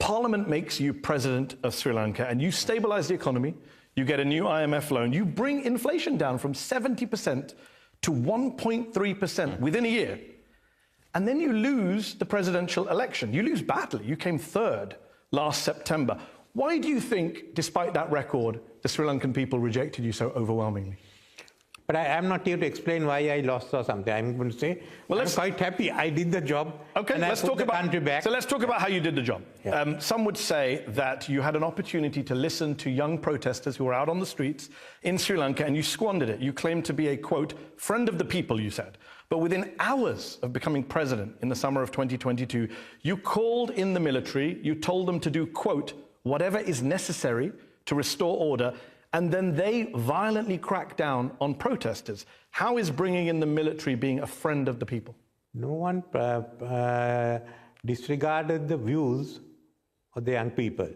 Parliament makes you president of Sri Lanka and you stabilize the economy, you get a new IMF loan, you bring inflation down from 70% to 1.3% within a year. And then you lose the presidential election. You lose badly. You came third last September. Why do you think, despite that record, the Sri Lankan people rejected you so overwhelmingly? But I'm not here to explain why I lost or something. I'm going to say, well, I'm quite happy I did the job. Okay, let's talk about country back. So let's talk about how you did the job. Yeah. Some would say that you had an opportunity to listen to young protesters who were out on the streets in Sri Lanka and you squandered it. You claimed to be a, quote, friend of the people, you said. But within hours of becoming president in the summer of 2022, you called in the military, you told them to do, quote, whatever is necessary to restore order, and then they violently crack down on protesters. How is bringing in the military being a friend of the people? No one disregarded the views of the young people.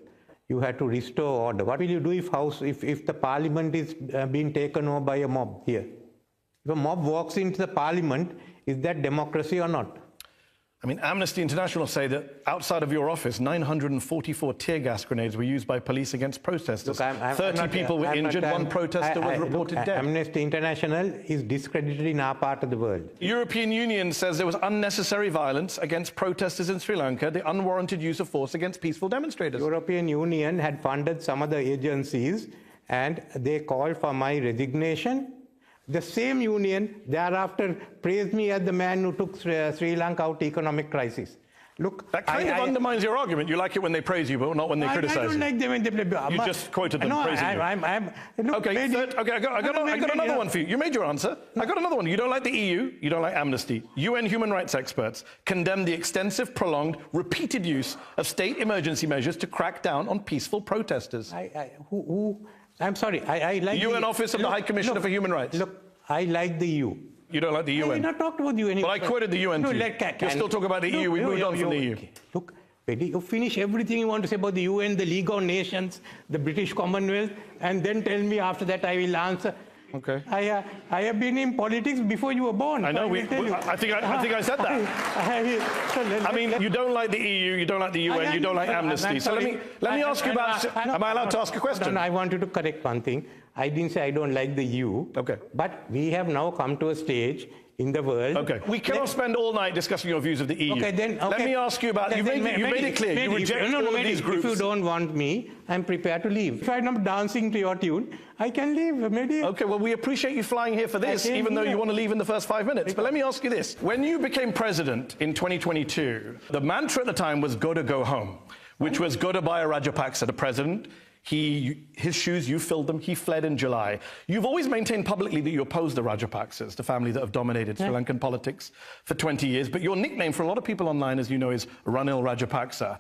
You had to restore order. What will you do if the parliament is being taken over by a mob here? If a mob walks into the parliament, is that democracy or not? I mean, Amnesty International say that outside of your office, 944 tear gas grenades were used by police against protesters. Look, 30 people were injured, one protester was reported dead. Amnesty International is discredited in our part of the world. The European Union says there was unnecessary violence against protesters in Sri Lanka, the unwarranted use of force against peaceful demonstrators. The European Union had funded some of the agencies and they called for my resignation. The same union thereafter praised me as the man who took Sri Lanka out of economic crisis. Look, that kind of undermines your argument. You like it when they praise you, but not when they criticize you. I don't like them when they play. You just quoted them praising you. I got another one for you. You made your answer. I got another one. You don't like the EU, you don't like Amnesty. UN human rights experts condemn the extensive, prolonged, repeated use of state emergency measures to crack down on peaceful protesters. I'm sorry, I like UN Office of the High Commissioner for Human Rights. Look, I like the EU. You don't like the UN? I did not talk about the UN. Well, I quoted the UN to you. You're still talking about the EU. We moved on from the EU. Okay. Look, Betty, you finish everything you want to say about the UN, the League of Nations, the British Commonwealth, and then tell me after that I will answer. Okay. I have been in politics before you were born. I know. I think I said that. I mean, you don't like the EU, you don't like the UN, you don't like Amnesty. So let me ask you about. Am I allowed to ask a question? No, I wanted to correct one thing. I didn't say I don't like the EU. Okay. But we have now come to a stage in the world. Okay. We cannot spend all night discussing your views of the EU. Okay. Let me ask you about. You made it clear. You reject all of these groups. If you don't want me, I'm prepared to leave. If I'm not dancing to your tune, I can leave. Maybe. Okay. Well, we appreciate you flying here for this, even though you want to leave in the first 5 minutes. But let me ask you this: when you became president in 2022, the mantra at the time was "Go to go home," which was Gotabaya Rajapaksa, the president. His shoes, you filled them, he fled in July. You've always maintained publicly that you oppose the Rajapaksas, the family that have dominated Sri Lankan politics for 20 years, but your nickname for a lot of people online, as you know, is Ranil Rajapaksa.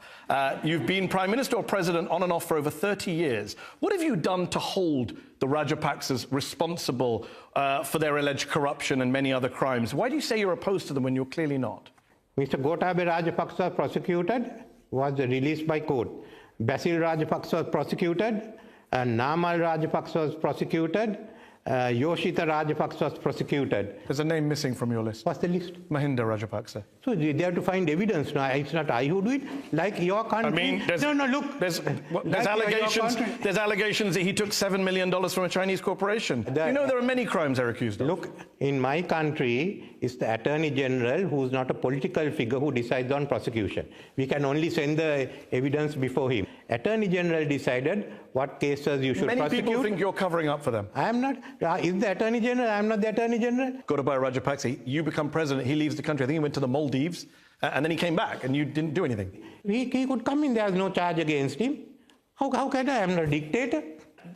You've been Prime Minister or President on and off for over 30 years. What have you done to hold the Rajapaksas responsible for their alleged corruption and many other crimes? Why do you say you're opposed to them when you're clearly not? Mr. Gotabaya Rajapaksa prosecuted, was released by court. Basil Rajapaksa was prosecuted, Namal Rajapaksa was prosecuted, Yoshita Rajapaksa was prosecuted. There's a name missing from your list. What's the list? Mahinda Rajapaksa. So they have to find evidence now. It's not I who do it, like your country. I mean, look. There's allegations. There's allegations that he took $7 million from a Chinese corporation. You know there are many crimes they're accused of. Look, in my country, it's the Attorney General who's not a political figure who decides on prosecution. We can only send the evidence before him. Attorney General decided what cases you should prosecute. Many people think you're covering up for them. I am not. Is the Attorney General? I am not the Attorney General. Gotabaya Rajapaksa, you become president, he leaves the country. I think he went to the Maldives, and then he came back, and you didn't do anything. He could come in. There's no charge against him. How can I? I'm not a dictator.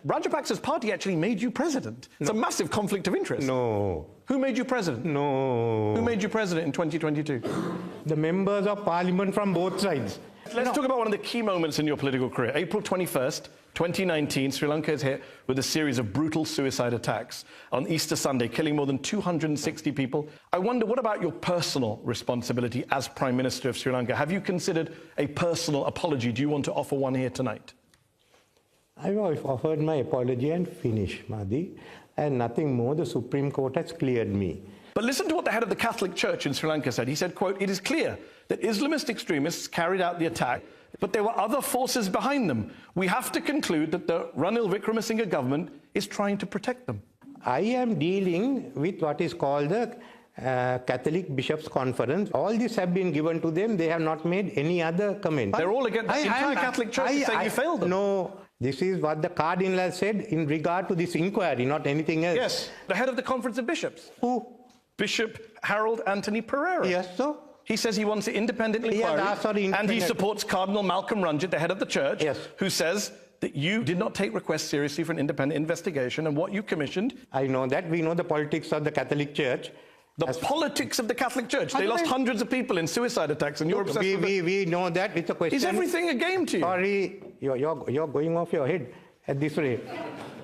Rajapaksa's party actually made you president. It's a massive conflict of interest. No. Who made you president? No. Who made you president in 2022? The members of parliament from both sides. Let's talk about one of the key moments in your political career. April 21st, 2019, Sri Lanka is hit with a series of brutal suicide attacks on Easter Sunday, killing more than 260 people. I wonder, what about your personal responsibility as Prime Minister of Sri Lanka? Have you considered a personal apology? Do you want to offer one here tonight? I've offered my apology and finished, Mahdi, and nothing more. The Supreme Court has cleared me. But listen to what the head of the Catholic Church in Sri Lanka said. He said, quote, "It is clear that Islamist extremists carried out the attack. But there were other forces behind them. We have to conclude that the Ranil Wickremesinghe government is trying to protect them. I am dealing with what is called the Catholic Bishops' Conference. All this have been given to them. They have not made any other comment. They're all against the entire Catholic Church is saying you failed them. No, this is what the Cardinal has said in regard to this inquiry, not anything else. Yes, the head of the Conference of Bishops. Who? Bishop Harold Anthony Pereira. Yes, so? He says he wants an independent inquiry, and he supports Cardinal Malcolm Ranjit, the head of the church, who says that you did not take requests seriously for an independent investigation, and what you commissioned... I know that. We know the politics of the Catholic Church. The politics of the Catholic Church. They lost hundreds of people in suicide attacks, and you're obsessed with it. We know that. It's a question. Is everything a game to you? Sorry, you're going off your head at this rate.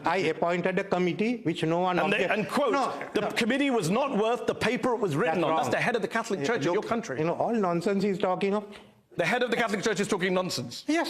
I appointed a committee which no one... And quote, the committee was not worth the paper it was written on. That's the head of the Catholic Church of your country. You know, all nonsense he's talking of. The head of the Catholic Church is talking nonsense. Yes.